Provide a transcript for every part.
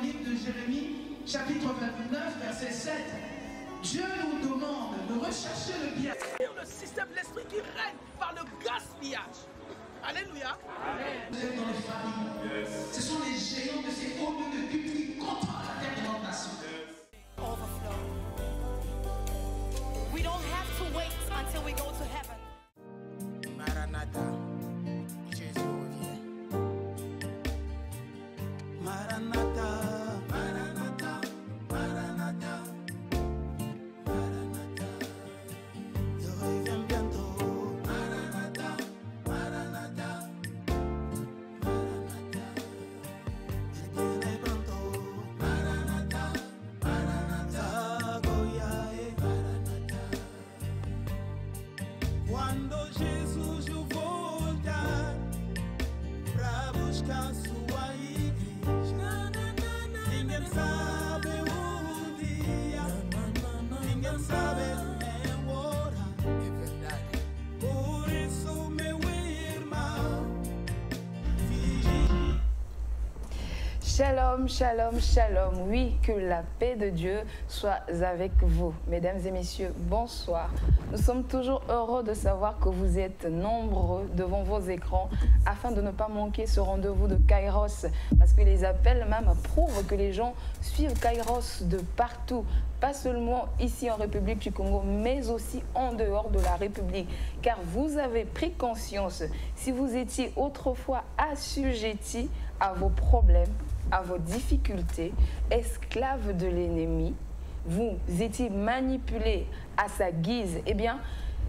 Livre de Jérémie, chapitre 29, verset 7. Dieu nous demande de rechercher le bien. Le système, l'esprit qui règne par le gaspillage. Alléluia. Vous êtes dans les familles. Ce sont les géants de ces hauts lieux de culte qui contrôlent la terre de notre nation. Overflow. We don't have to wait until we go to heaven. Maranatha, Jésus revient. Maranatha, Maranatha, Maranatha, Maranatha. Je reviens bientôt. Maranatha, Maranatha, Maranatha. Il viene pronto. Maranatha, Maranatha, Goyae, Maranatha. Quando Jesus voltar pra buscar sua igreja, ninguém sabe o dia, ninguém sabe nem o horário. É verdade. Por isso, meu irmão, vigie. Shalom, shalom, shalom. Oui, que la paix de Dieu soit avec vous. Mesdames et messieurs, bonsoir. Nous sommes toujours heureux de savoir que vous êtes nombreux devant vos écrans afin de ne pas manquer ce rendez-vous de Kairos. Parce que les appels même prouvent que les gens suivent Kairos de partout. Pas seulement ici en République du Congo, mais aussi en dehors de la République. Car vous avez pris conscience, si vous étiez autrefois assujettis à vos problèmes, à vos difficultés, esclaves de l'ennemi, vous étiez manipulés à sa guise, eh bien,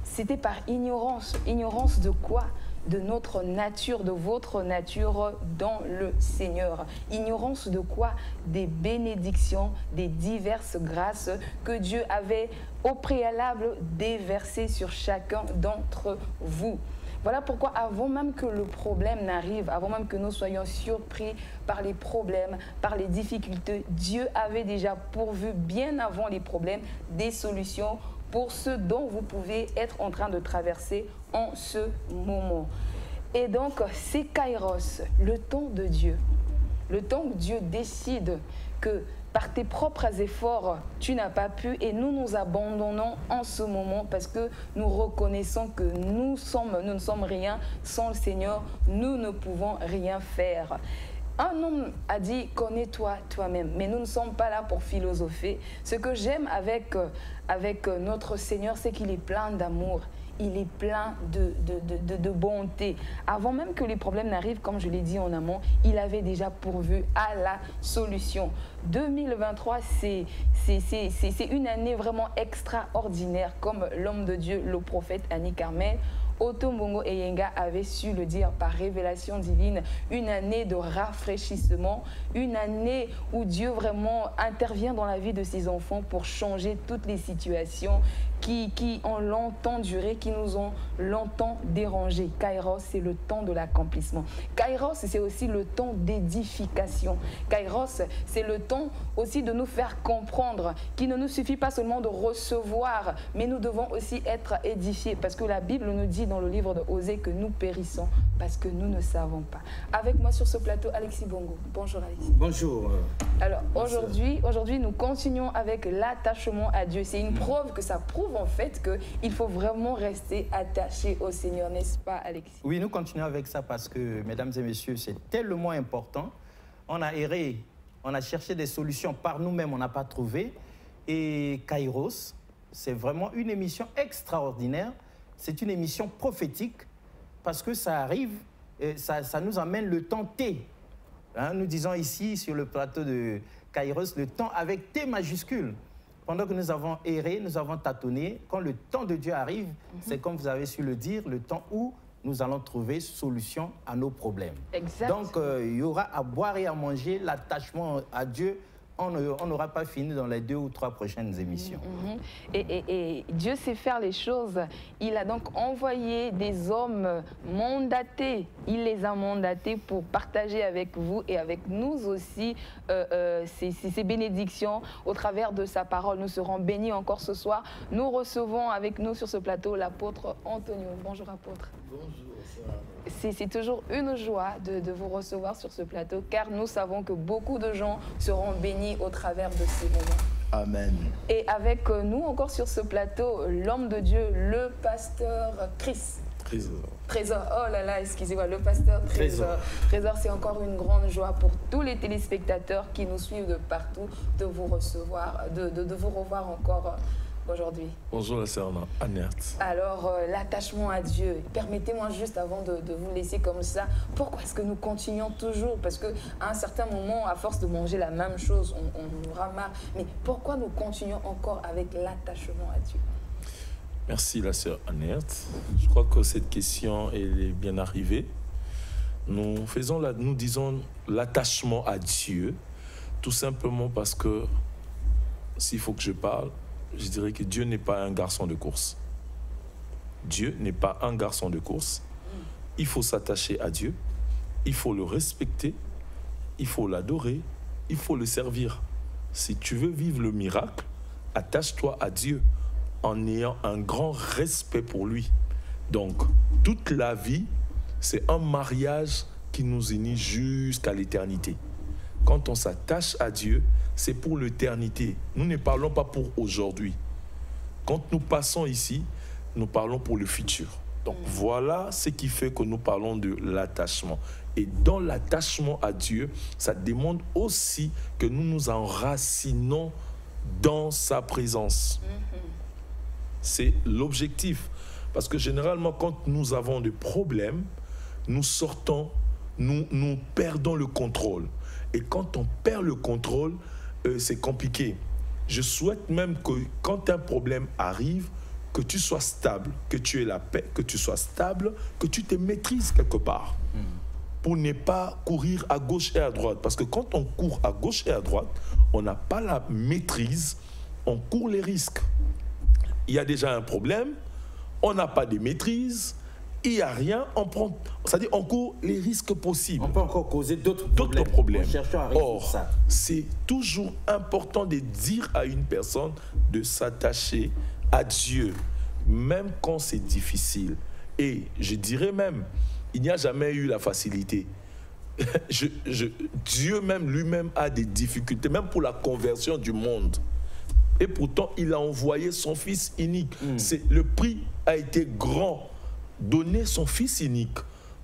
c'était par ignorance. Ignorance de quoi? De notre nature, de votre nature dans le Seigneur. Ignorance de quoi? Des bénédictions, des diverses grâces que Dieu avait au préalable déversées sur chacun d'entre vous. Voilà pourquoi avant même que le problème n'arrive, avant même que nous soyons surpris par les problèmes, par les difficultés, Dieu avait déjà pourvu bien avant les problèmes des solutions pour ce dont vous pouvez être en train de traverser en ce moment. Et donc, c'est Kairos, le temps de Dieu. Le temps où Dieu décide que par tes propres efforts, tu n'as pas pu et nous nous abandonnons en ce moment parce que nous reconnaissons que nous ne sommes rien sans le Seigneur, nous ne pouvons rien faire. Un homme a dit « connais-toi toi-même », mais nous ne sommes pas là pour philosopher. Ce que j'aime avec notre Seigneur, c'est qu'il est plein d'amour. Il est plein de bonté. Avant même que les problèmes n'arrivent, comme je l'ai dit en amont, il avait déjà pourvu à la solution. 2023, c'est une année vraiment extraordinaire, comme l'homme de Dieu, le prophète Annie Carmel, Otto Mbongo Eyenga avait su le dire par révélation divine, une année de rafraîchissement, une année où Dieu vraiment intervient dans la vie de ses enfants pour changer toutes les situations qui ont longtemps duré, qui nous ont longtemps dérangés. Kairos, c'est le temps de l'accomplissement. Kairos, c'est aussi le temps d'édification. Kairos, c'est le temps aussi de nous faire comprendre qu'il ne nous suffit pas seulement de recevoir, mais nous devons aussi être édifiés, parce que la Bible nous dit dans le livre de Osée que nous périssons parce que nous ne savons pas. Avec moi sur ce plateau, Alexis Bongo. Bonjour Alexis. Bonjour. Alors aujourd'hui, nous continuons avec l'attachement à Dieu. C'est une preuve que ça prouve en fait qu'il faut vraiment rester attaché au Seigneur, n'est-ce pas Alexis? Oui, nous continuons avec ça parce que, mesdames et messieurs, c'est tellement important. On a erré, on a cherché des solutions par nous-mêmes, on n'a pas trouvé. Et Kairos, c'est vraiment une émission extraordinaire. C'est une émission prophétique parce que ça arrive, ça nous amène le temps T. Hein, nous disons ici sur le plateau de Kairos, le temps avec T majuscule. Pendant que nous avons erré, nous avons tâtonné, quand le temps de Dieu arrive, c'est comme vous avez su le dire, le temps où nous allons trouver solution à nos problèmes. Exact. Donc, il y aura à boire et à manger, l'attachement à Dieu on n'aura pas fini dans les 2 ou 3 prochaines émissions. Et Dieu sait faire les choses. Il a donc envoyé des hommes mandatés. Il les a mandatés pour partager avec vous et avec nous aussi ces bénédictions au travers de sa parole. Nous serons bénis encore ce soir. Nous recevons avec nous sur ce plateau l'apôtre Antonio. Bonjour apôtre. Bonjour. C'est toujours une joie de vous recevoir sur ce plateau car nous savons que beaucoup de gens seront bénis au travers de ces moments. Amen. Et avec nous encore sur ce plateau, l'homme de Dieu, le pasteur Chris. Trésor, oh là là, excusez-moi, le pasteur Trésor. Trésor, c'est encore une grande joie pour tous les téléspectateurs qui nous suivent de partout de vous recevoir, de vous revoir encore aujourd'hui. Bonjour la sœur Annette. Alors, l'attachement à Dieu, permettez-moi juste avant de vous laisser comme ça, pourquoi est-ce que nous continuons toujours? Parce qu'à un certain moment, à force de manger la même chose, on aura marre. Mais pourquoi nous continuons encore avec l'attachement à Dieu? Merci la sœur Annette. Je crois que cette question elle est bien arrivée. Nous disons l'attachement à Dieu, tout simplement parce que, s'il faut que je parle, je dirais que Dieu n'est pas un garçon de course. Dieu n'est pas un garçon de course. Il faut s'attacher à Dieu, il faut le respecter, il faut l'adorer, il faut le servir. Si tu veux vivre le miracle, attache-toi à Dieu en ayant un grand respect pour lui. Donc, toute la vie, c'est un mariage qui nous unit jusqu'à l'éternité. Quand on s'attache à Dieu, c'est pour l'éternité. Nous ne parlons pas pour aujourd'hui. Quand nous passons ici, nous parlons pour le futur. Donc voilà ce qui fait que nous parlons de l'attachement. Et dans l'attachement à Dieu, ça demande aussi que nous nous enracinons dans sa présence. C'est l'objectif. Parce que généralement, quand nous avons des problèmes, nous sortons, nous perdons le contrôle. Et quand on perd le contrôle, c'est compliqué. Je souhaite même que quand un problème arrive, que tu sois stable, que tu aies la paix, que tu sois stable, que tu te maîtrises quelque part. Pour ne pas courir à gauche et à droite. Parce que quand on court à gauche et à droite, on n'a pas la maîtrise, on court les risques. Il y a déjà un problème, on n'a pas de maîtrise, il n'y a rien, c'est-à-dire on court les risques possibles. On peut encore causer d'autres problèmes. Or, c'est toujours important de dire à une personne de s'attacher à Dieu, même quand c'est difficile. Et je dirais même, il n'y a jamais eu la facilité. Dieu même lui-même a des difficultés, même pour la conversion du monde. Et pourtant, il a envoyé son Fils unique. Le prix a été grand. Donner son Fils unique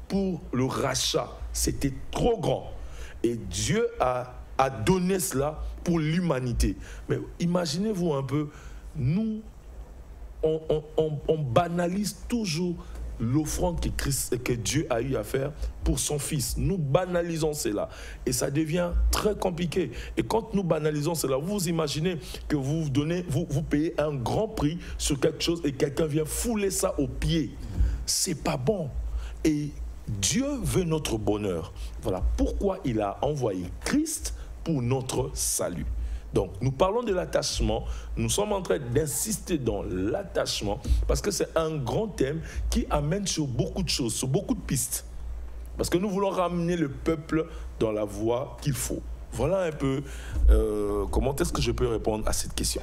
pour le rachat, c'était trop grand. Et Dieu a donné cela pour l'humanité. Mais imaginez-vous un peu, nous, on banalise toujours l'offrande que Dieu a eu à faire pour son Fils. Nous banalisons cela et ça devient très compliqué. Et quand nous banalisons cela, vous imaginez que vous payez un grand prix sur quelque chose et quelqu'un vient fouler ça aux pieds. C'est pas bon. Et Dieu veut notre bonheur. Voilà pourquoi il a envoyé Christ pour notre salut. Donc, nous parlons de l'attachement. Nous sommes en train d'insister dans l'attachement parce que c'est un grand thème qui amène sur beaucoup de choses, sur beaucoup de pistes. Parce que nous voulons ramener le peuple dans la voie qu'il faut. Voilà un peu comment est-ce que je peux répondre à cette question.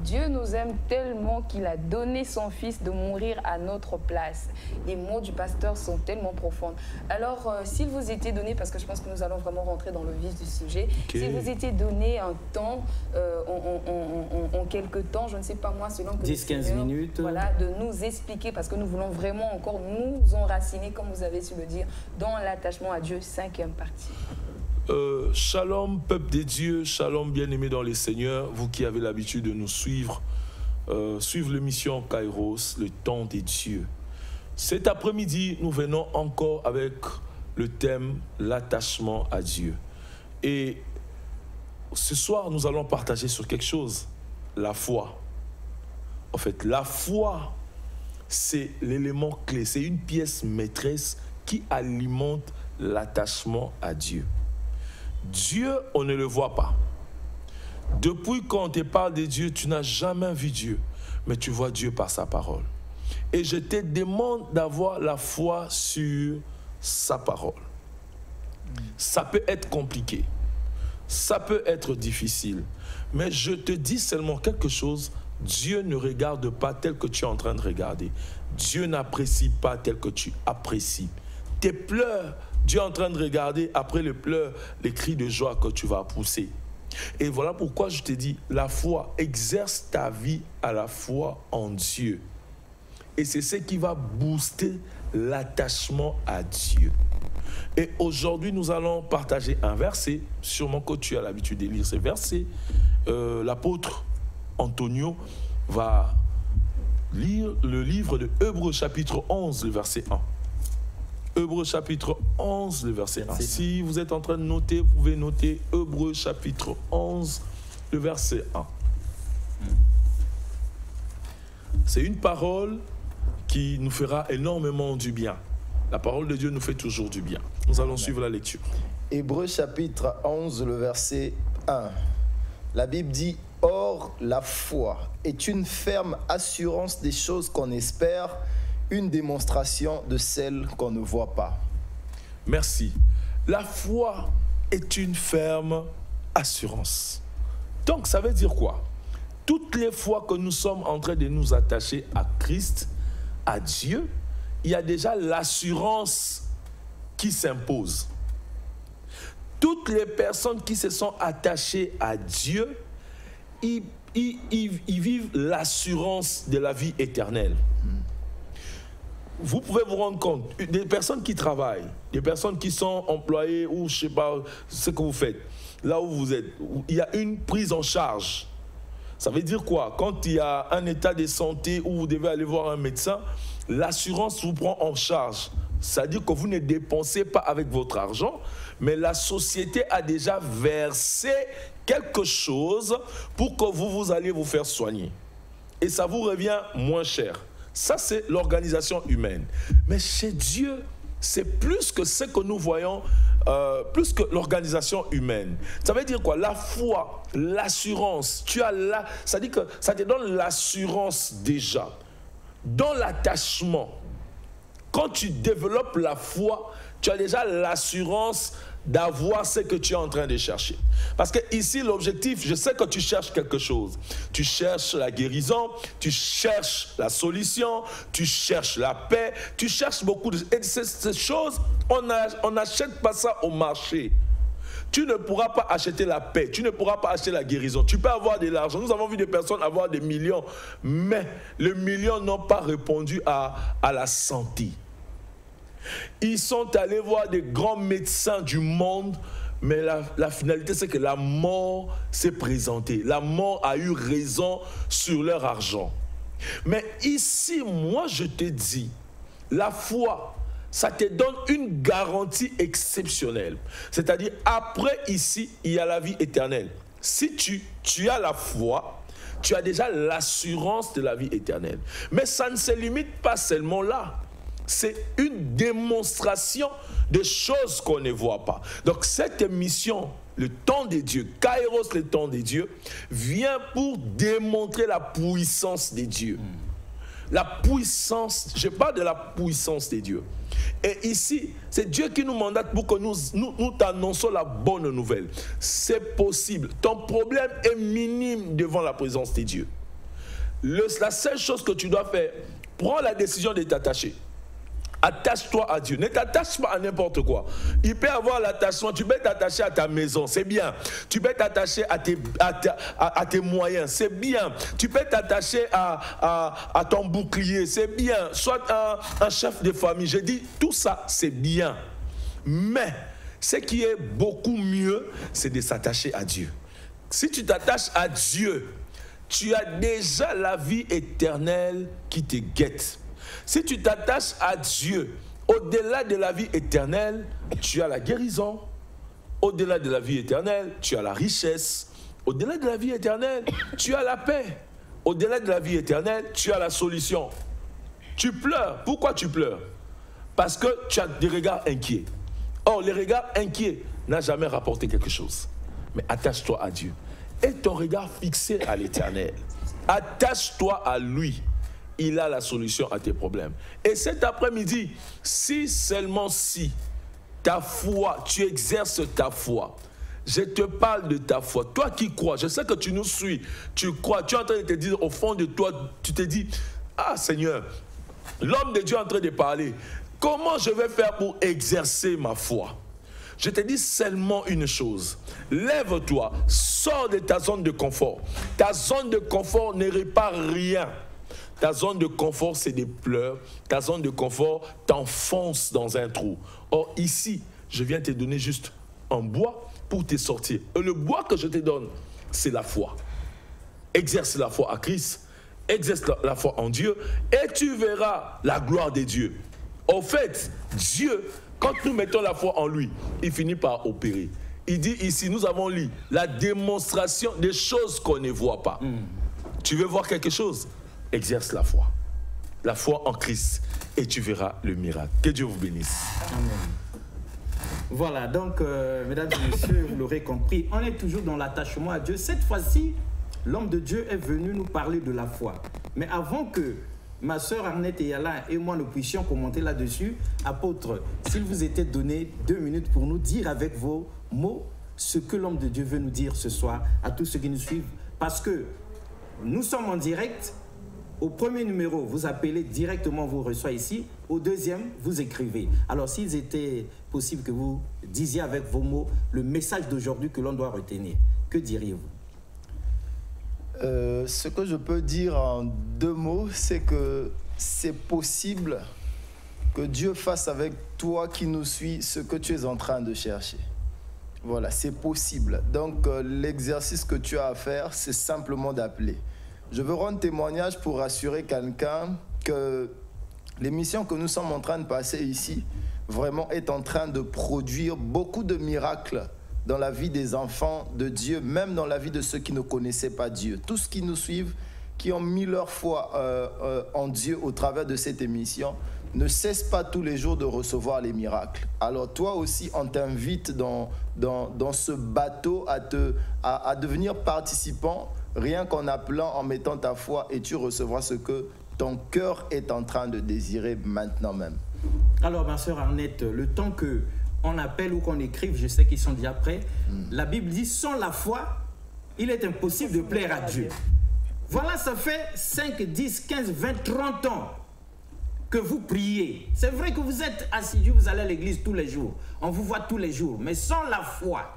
Dieu nous aime tellement qu'il a donné son Fils de mourir à notre place. Les mots du pasteur sont tellement profonds. Alors, s'il vous était donné, parce que je pense que nous allons vraiment rentrer dans le vif du sujet, s'il vous était donné un temps, en quelques temps, je ne sais pas moi, selon que 10-15 minutes. Voilà, de nous expliquer, parce que nous voulons vraiment encore nous enraciner, comme vous avez su le dire, dans l'attachement à Dieu, 5e partie. Shalom, peuple des dieux, shalom, bien-aimés dans les seigneurs, vous qui avez l'habitude de nous suivre, suivre l'émission Kairos, le temps des dieux. Cet après-midi, nous venons encore avec le thème l'attachement à Dieu. Et ce soir, nous allons partager sur quelque chose, la foi. En fait, la foi, c'est l'élément clé, c'est une pièce maîtresse qui alimente l'attachement à Dieu. Dieu, on ne le voit pas. Depuis qu'on te parle de Dieu, tu n'as jamais vu Dieu, mais tu vois Dieu par sa parole. Et je te demande d'avoir la foi sur sa parole. Ça peut être compliqué, ça peut être difficile, mais je te dis seulement quelque chose, Dieu ne regarde pas tel que tu es en train de regarder. Dieu n'apprécie pas tel que tu apprécies. Tes pleurs, Dieu est en train de regarder après les pleurs, les cris de joie que tu vas pousser. Et voilà pourquoi je te dis, la foi, exerce ta vie à la foi en Dieu. Et c'est ce qui va booster l'attachement à Dieu. Et aujourd'hui, nous allons partager un verset, sûrement que tu as l'habitude de lire ces versets. L'apôtre Antonio va lire le livre de Hébreux chapitre 11, le verset 1. Hébreux chapitre 11, le verset 1. Si vous êtes en train de noter, vous pouvez noter Hébreux chapitre 11, le verset 1. C'est une parole qui nous fera énormément du bien. La parole de Dieu nous fait toujours du bien. Nous allons suivre la lecture. Hébreux chapitre 11, le verset 1. La Bible dit « Or, la foi est une ferme assurance des choses qu'on espère, une démonstration de celles qu'on ne voit pas. » Merci. La foi est une ferme assurance. Donc, ça veut dire quoi? Toutes les fois que nous sommes en train de nous attacher à Christ, à Dieu, il y a déjà l'assurance qui s'impose. Toutes les personnes qui se sont attachées à Dieu, ils vivent l'assurance de la vie éternelle. Vous pouvez vous rendre compte, des personnes qui travaillent, des personnes qui sont employées ou je ne sais pas ce que vous faites, là où vous êtes, il y a une prise en charge. Ça veut dire quoi? Quand il y a un état de santé où vous devez aller voir un médecin, l'assurance vous prend en charge. C'est-à-dire que vous ne dépensez pas avec votre argent, mais la société a déjà versé quelque chose pour que vous allez vous faire soigner. Et ça vous revient moins cher. Ça, c'est l'organisation humaine. Mais chez Dieu, c'est plus que ce que nous voyons, plus que l'organisation humaine. Ça veut dire quoi? La foi, l'assurance, ça dit que ça te donne l'assurance déjà. Dans l'attachement, quand tu développes la foi, tu as déjà l'assurance d'avoir ce que tu es en train de chercher. Parce que ici, l'objectif, je sais que tu cherches quelque chose. Tu cherches la guérison, tu cherches la solution, tu cherches la paix, tu cherches beaucoup de... Et ces choses, on n'achète pas ça au marché. Tu ne pourras pas acheter la paix, tu ne pourras pas acheter la guérison. Tu peux avoir de l'argent. Nous avons vu des personnes avoir des millions, mais les millions n'ont pas répondu à la santé. Ils sont allés voir des grands médecins du monde, mais la finalité, c'est que la mort s'est présentée. La mort a eu raison sur leur argent. Mais ici, moi, je te dis, la foi, ça te donne une garantie exceptionnelle. C'est-à-dire, après ici, il y a la vie éternelle. Si tu as la foi, tu as déjà l'assurance de la vie éternelle. Mais ça ne se limite pas seulement là. C'est une démonstration de choses qu'on ne voit pas. Donc cette émission, le temps de Dieu, Kairos, le temps de Dieu, vient pour démontrer la puissance de Dieu. La puissance, je parle de la puissance de Dieu. Et ici, c'est Dieu qui nous mandate pour que nous t'annonçons la bonne nouvelle. C'est possible. Ton problème est minime devant la présence de Dieu. La seule chose que tu dois faire, prends la décision de t'attacher. Attache-toi à Dieu. Ne t'attache pas à n'importe quoi. Il peut y avoir l'attachement. Tu peux t'attacher à ta maison, c'est bien. Tu peux t'attacher à tes moyens, c'est bien. Tu peux t'attacher à ton bouclier, c'est bien. Soit un chef de famille. Je dis, tout ça, c'est bien. Mais ce qui est beaucoup mieux, c'est de s'attacher à Dieu. Si tu t'attaches à Dieu, tu as déjà la vie éternelle qui te guette. Si tu t'attaches à Dieu, au-delà de la vie éternelle, tu as la guérison. Au-delà de la vie éternelle, tu as la richesse. Au-delà de la vie éternelle, tu as la paix. Au-delà de la vie éternelle, tu as la solution. Tu pleures. Pourquoi tu pleures? Parce que tu as des regards inquiets. Or, les regards inquiets n'ont jamais rapporté quelque chose. Mais attache-toi à Dieu. et ton regard fixé à l'Éternel. Attache-toi à lui. Il a la solution à tes problèmes. Et cet après-midi, si seulement si ta foi, tu exerces ta foi, je te parle de ta foi. Toi qui crois, je sais que tu nous suis, tu crois, tu es en train de te dire au fond de toi, tu te dis, ah Seigneur, l'homme de Dieu est en train de parler. Comment je vais faire pour exercer ma foi? Je te dis seulement une chose. Lève-toi, sors de ta zone de confort. Ta zone de confort ne répare rien. Ta zone de confort, c'est des pleurs. Ta zone de confort t'enfonce dans un trou. Or, ici, je viens te donner juste un bois pour te sortir. Et le bois que je te donne, c'est la foi. Exerce la foi à Christ. Exerce la foi en Dieu. Et tu verras la gloire de Dieu. En fait, Dieu, quand nous mettons la foi en lui, il finit par opérer. Il dit ici, nous avons lu la démonstration des choses qu'on ne voit pas. Tu veux voir quelque chose? Exerce la foi. La foi en Christ. Et tu verras le miracle. Que Dieu vous bénisse. Amen. Voilà, donc, mesdames et messieurs, vous l'aurez compris, on est toujours dans l'attachement à Dieu. Cette fois-ci, l'homme de Dieu est venu nous parler de la foi. Mais avant que ma sœur Arnette et Alain et moi, nous puissions commenter là-dessus, apôtre, s'il vous était donné 2 minutes pour nous dire avec vos mots ce que l'homme de Dieu veut nous dire ce soir à tous ceux qui nous suivent. Parce que nous sommes en direct. Au premier numéro, vous appelez directement, vous reçoit ici. Au deuxième, vous écrivez. Alors, s'il était possible que vous disiez avec vos mots le message d'aujourd'hui que l'on doit retenir, que diriez-vous? Ce que je peux dire en 2 mots, c'est que c'est possible que Dieu fasse avec toi qui nous suis ce que tu es en train de chercher. Voilà, c'est possible. Donc, l'exercice que tu as à faire, c'est simplement d'appeler. Je veux rendre témoignage pour rassurer quelqu'un que l'émission que nous sommes en train de passer ici, vraiment est en train de produire beaucoup de miracles dans la vie des enfants de Dieu, même dans la vie de ceux qui ne connaissaient pas Dieu. Tous ceux qui nous suivent, qui ont mis leur foi en Dieu au travers de cette émission, ne cessent pas tous les jours de recevoir les miracles. Alors toi aussi, on t'invite dans ce bateau à devenir participant, rien qu'en appelant, en mettant ta foi, et tu recevras ce que ton cœur est en train de désirer maintenant même. Alors, ma sœur Arnette, le temps qu'on appelle ou qu'on écrive, je sais qu'ils sont déjà prêts, la Bible dit, sans la foi, il est impossible de plaire à Dieu. Voilà, ça fait 5, 10, 15, 20, 30 ans que vous priez. C'est vrai que vous êtes assidus, vous allez à l'église tous les jours. On vous voit tous les jours. Mais sans la foi,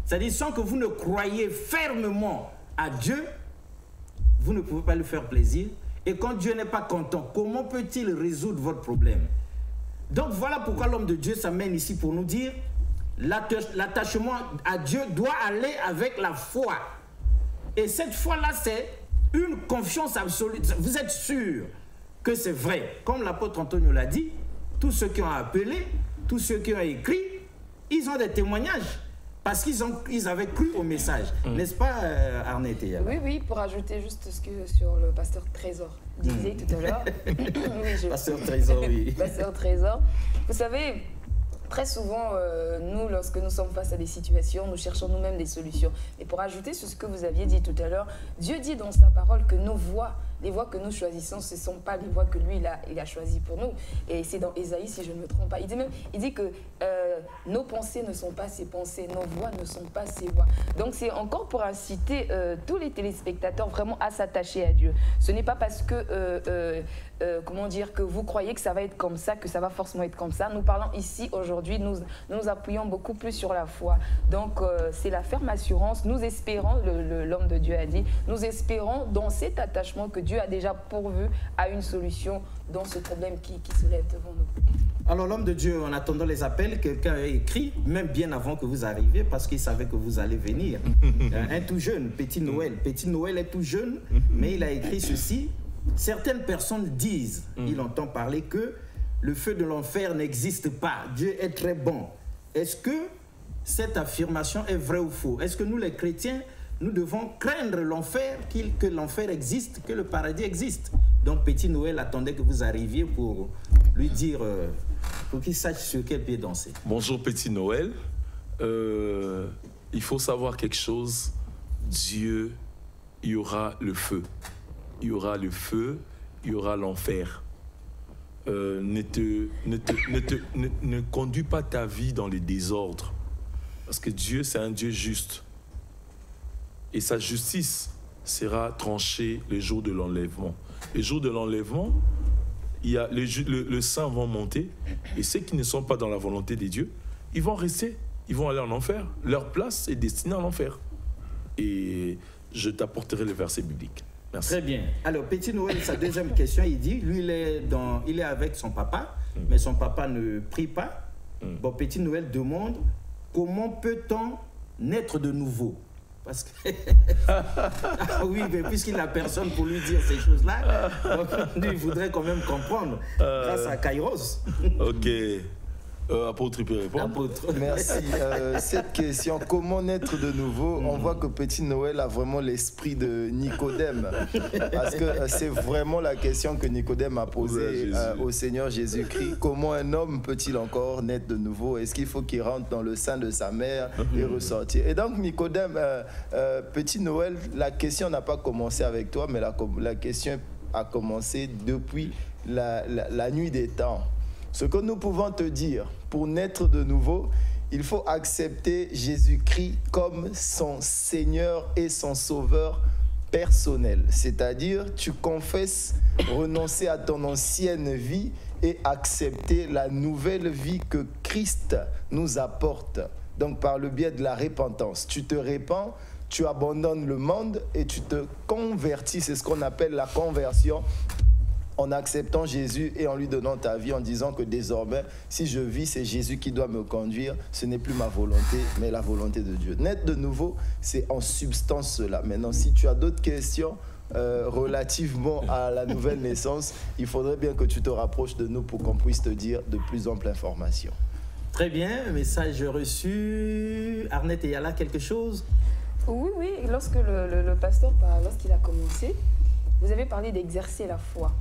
c'est-à-dire sans que vous ne croyez fermement à Dieu, vous ne pouvez pas lui faire plaisir. Et quand Dieu n'est pas content, comment peut-il résoudre votre problème? Donc voilà pourquoi l'homme de Dieu s'amène ici pour nous dire l'attachement à Dieu doit aller avec la foi. Et cette foi-là, c'est une confiance absolue. Vous êtes sûr que c'est vrai. Comme l'apôtre Antonio l'a dit, tous ceux qui ont appelé, tous ceux qui ont écrit, ils ont des témoignages. Parce qu'ils avaient cru au message. N'est-ce pas, Arnette et Yala? Oui, oui, pour ajouter juste ce que sur le pasteur Trésor disait tout à l'heure. Oui, Pasteur Trésor, oui. Pasteur Trésor. Vous savez, très souvent, nous, lorsque nous sommes face à des situations, nous cherchons nous-mêmes des solutions. Et pour ajouter sur ce que vous aviez dit tout à l'heure, Dieu dit dans sa parole que nos voies, les voies que nous choisissons, ce ne sont pas les voies que lui, il a choisies pour nous. Et c'est dans Ésaïe, si je ne me trompe pas. Il dit que nos pensées ne sont pas ses pensées, nos voies ne sont pas ses voies. Donc c'est encore pour inciter tous les téléspectateurs vraiment à s'attacher à Dieu. Ce n'est pas parce que, comment dire, que vous croyez que ça va être comme ça, que ça va forcément être comme ça. Nous parlons ici aujourd'hui, nous appuyons beaucoup plus sur la foi. Donc c'est la ferme assurance. Nous espérons, l'homme de Dieu a dit, nous espérons dans cet attachement que Dieu a déjà pourvu à une solution dans ce problème qui se lève devant nous. Alors l'homme de Dieu, en attendant les appels, quelqu'un a écrit, même bien avant que vous arriviez, parce qu'il savait que vous allez venir. Un tout jeune, Petit Noël. Petit Noël est tout jeune, mais il a écrit ceci. Certaines personnes disent, il entend parler que le feu de l'enfer n'existe pas. Dieu est très bon. Est-ce que cette affirmation est vraie ou faux? Est-ce que nous les chrétiens, nous devons craindre l'enfer, que l'enfer existe, que le paradis existe? Donc Petit Noël attendait que vous arriviez pour lui dire, pour qu'il sache sur quel pied danser. Bonjour Petit Noël. Il faut savoir quelque chose. Dieu, il y aura le feu. Il y aura le feu, il y aura l'enfer. Ne conduis pas ta vie dans les désordres. Parce que Dieu, c'est un Dieu juste. Et sa justice sera tranchée le jour de l'enlèvement. Le jour de l'enlèvement, il y a le sang va monter. Et ceux qui ne sont pas dans la volonté de Dieu, ils vont rester. Ils vont aller en enfer. Leur place est destinée à l'enfer. Et je t'apporterai le verset biblique. Merci. Très bien. Alors, Petit Noël, sa deuxième question, il dit, lui, il est avec son papa, mais son papa ne prie pas. Bon, Petit Noël demande, comment peut-on naître de nouveau? Parce que... ah oui, mais puisqu'il n'a personne pour lui dire ces choses-là, lui, il voudrait quand même comprendre grâce à Kairos. Ok. Apôtre, il peut répondre. Apôtre. Merci. Cette question, comment naître de nouveau, on voit que Petit Noël a vraiment l'esprit de Nicodème. Parce que c'est vraiment la question que Nicodème a posée au Seigneur Jésus-Christ. Comment un homme peut-il encore naître de nouveau? Est-ce qu'il faut qu'il rentre dans le sein de sa mère et ressortir? Et donc Nicodème, Petit Noël, la question n'a pas commencé avec toi, mais la question a commencé depuis la nuit des temps. Ce que nous pouvons te dire, pour naître de nouveau, il faut accepter Jésus-Christ comme son Seigneur et son Sauveur personnel. C'est-à-dire, tu confesses renoncer à ton ancienne vie et accepter la nouvelle vie que Christ nous apporte. Donc, par le biais de la repentance, tu te répands, tu abandonnes le monde et tu te convertis. C'est ce qu'on appelle la conversion. En acceptant Jésus et en lui donnant ta vie, en disant que désormais, si je vis, c'est Jésus qui doit me conduire. Ce n'est plus ma volonté, mais la volonté de Dieu. Naître de nouveau, c'est en substance cela. Maintenant, si tu as d'autres questions relativement à la nouvelle naissance, il faudrait bien que tu te rapproches de nous pour qu'on puisse te dire de plus amples informations. Très bien, message reçu. Arnett et Yala, quelque chose? Oui, oui, lorsque le pasteur, lorsqu'il a commencé, vous avez parlé d'exercer la foi.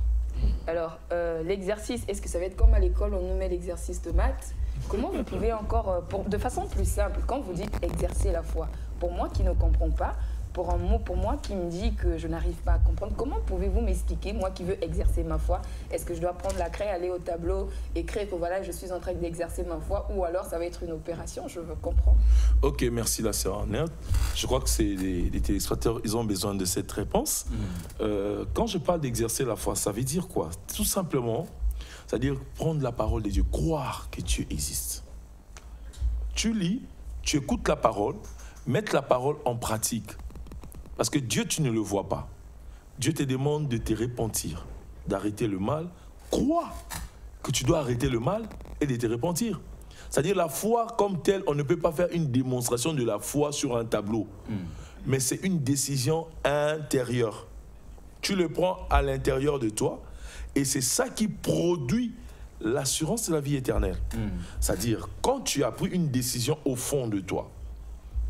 Alors, l'exercice, est-ce que ça va être comme à l'école, on nous met l'exercice de maths? Comment vous pouvez encore, de façon plus simple, quand vous dites exercer la foi, pour moi qui ne comprends pas, pour un mot pour moi qui me dit que je n'arrive pas à comprendre, comment pouvez-vous m'expliquer, moi qui veux exercer ma foi? Est-ce que je dois prendre la craie, aller au tableau, écrire que voilà, je suis en train d'exercer ma foi, ou alors ça va être une opération? Je veux comprendre. Ok, merci la sœur Arnett. Je crois que les téléspectateurs, ils ont besoin de cette réponse. Quand je parle d'exercer la foi, ça veut dire quoi? Tout simplement, c'est-à-dire prendre la parole de Dieu, croire que Dieu existe. Tu lis, tu écoutes la parole, mettre la parole en pratique. Parce que Dieu, tu ne le vois pas. Dieu te demande de te repentir, d'arrêter le mal. Crois que tu dois arrêter le mal et de te repentir. C'est-à-dire la foi comme telle, on ne peut pas faire une démonstration de la foi sur un tableau. Mais c'est une décision intérieure. Tu le prends à l'intérieur de toi et c'est ça qui produit l'assurance de la vie éternelle. C'est-à-dire, quand tu as pris une décision au fond de toi,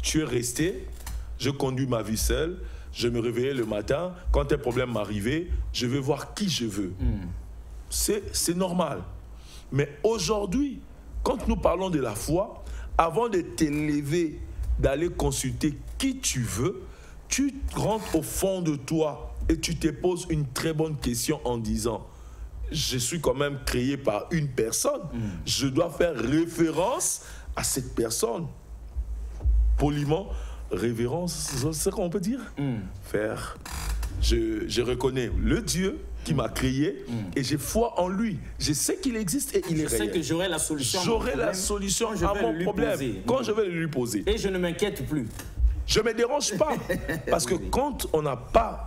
tu es resté, je conduis ma vie seule, je me réveillais le matin, quand un problème m'arrivait, je vais voir qui je veux. C'est normal. Mais aujourd'hui, quand nous parlons de la foi, avant de t'élever, d'aller consulter qui tu veux, tu rentres au fond de toi et tu te poses une très bonne question en disant « Je suis quand même créé par une personne, je dois faire référence à cette personne. » Poliment, révérence, c'est ce qu'on peut dire. Faire. Je reconnais le Dieu qui m'a créé et j'ai foi en lui. Je sais qu'il existe et il est réel. Je sais que j'aurai la solution. J'aurai la solution à mon problème quand je vais le lui poser. Et je ne m'inquiète plus. Je ne me dérange pas. Parce que quand on n'a pas...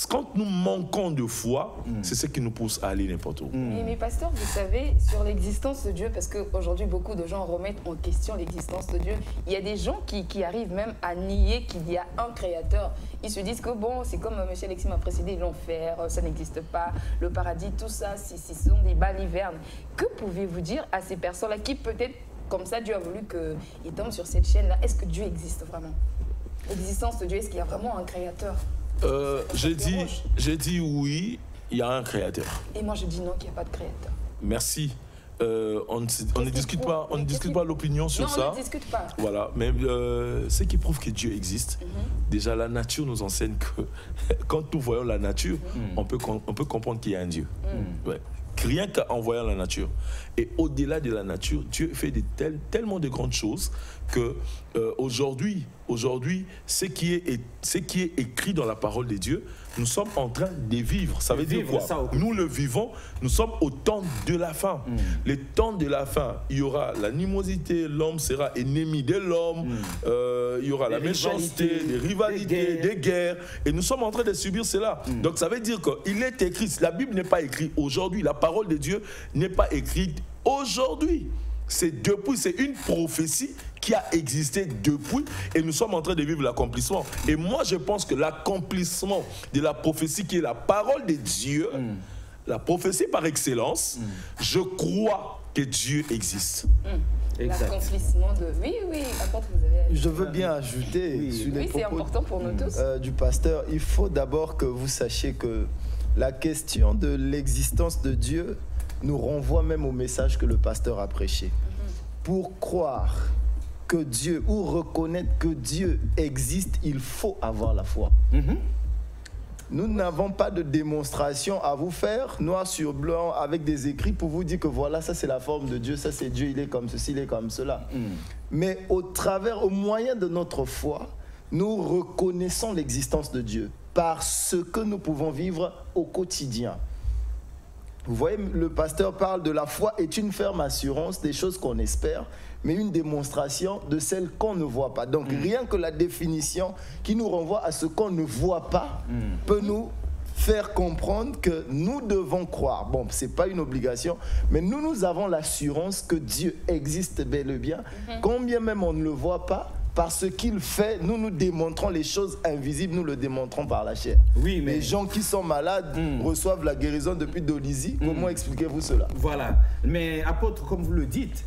Quand nous manquons de foi, c'est ce qui nous pousse à aller n'importe où. Mais pasteur, vous savez, sur l'existence de Dieu, parce qu'aujourd'hui, beaucoup de gens remettent en question l'existence de Dieu. Il y a des gens qui arrivent même à nier qu'il y a un créateur. Ils se disent que bon, c'est comme M. Alexis m'a précédé, l'enfer, ça n'existe pas, le paradis, tout ça, ce sont des balivernes. Que pouvez-vous dire à ces personnes-là qui peut-être, comme ça, Dieu a voulu qu'ils tombent sur cette chaîne-là? Est-ce que Dieu existe vraiment? L'existence de Dieu, est-ce qu'il y a vraiment un créateur? J'ai dit oui, il y a un créateur. Et moi, je dis non, qu'il n'y a pas de créateur. Merci. on ne discute pas l'opinion sur ça. Non, on ne discute pas. Voilà, mais ce qui prouve que Dieu existe, déjà la nature nous enseigne que quand nous voyons la nature, on peut comprendre qu'il y a un Dieu. Ouais. Rien qu'en voyant la nature. Et au-delà de la nature, Dieu fait tellement de grandes choses que aujourd'hui, ce qui est écrit dans la parole de Dieu, nous sommes en train de vivre. Ça veut dire quoi? Nous le vivons, nous sommes au temps de la fin. Le temps de la fin, il y aura l'animosité, l'homme sera ennemi de l'homme, il y aura la méchanceté, des rivalités, des guerres. Et nous sommes en train de subir cela. Donc ça veut dire qu'il est écrit, la Bible n'est pas écrite aujourd'hui, la parole de Dieu n'est pas écrite aujourd'hui. C'est une prophétie qui a existé depuis et nous sommes en train de vivre l'accomplissement. Et moi, je pense que l'accomplissement de la prophétie qui est la parole de Dieu, la prophétie par excellence, je crois que Dieu existe. L'accomplissement de... Oui, apôtre, vous avez... Je veux bien ajouter sur les propos c'est important pour nous tous. Du pasteur, il faut d'abord que vous sachiez que la question de l'existence de Dieu nous renvoie même au message que le pasteur a prêché. Pour croire que Dieu, ou reconnaître que Dieu existe, il faut avoir la foi. Nous n'avons pas de démonstration à vous faire, noir sur blanc, avec des écrits pour vous dire que voilà, ça c'est la forme de Dieu, ça c'est Dieu, il est comme ceci, il est comme cela. Mais au moyen de notre foi, nous reconnaissons l'existence de Dieu par ce que nous pouvons vivre au quotidien. Vous voyez, le pasteur parle de la foi est une ferme assurance des choses qu'on espère, mais une démonstration de celles qu'on ne voit pas. Donc rien que la définition qui nous renvoie à ce qu'on ne voit pas peut nous faire comprendre que nous devons croire. Bon, ce n'est pas une obligation, mais nous avons l'assurance que Dieu existe bel et bien. Combien même on ne le voit pas, par ce qu'il fait, nous démontrons les choses invisibles, nous le démontrons par la chair. Oui, mais... Les gens qui sont malades reçoivent la guérison depuis Dolisie. Comment expliquez-vous cela? Voilà. Mais apôtre, comme vous le dites,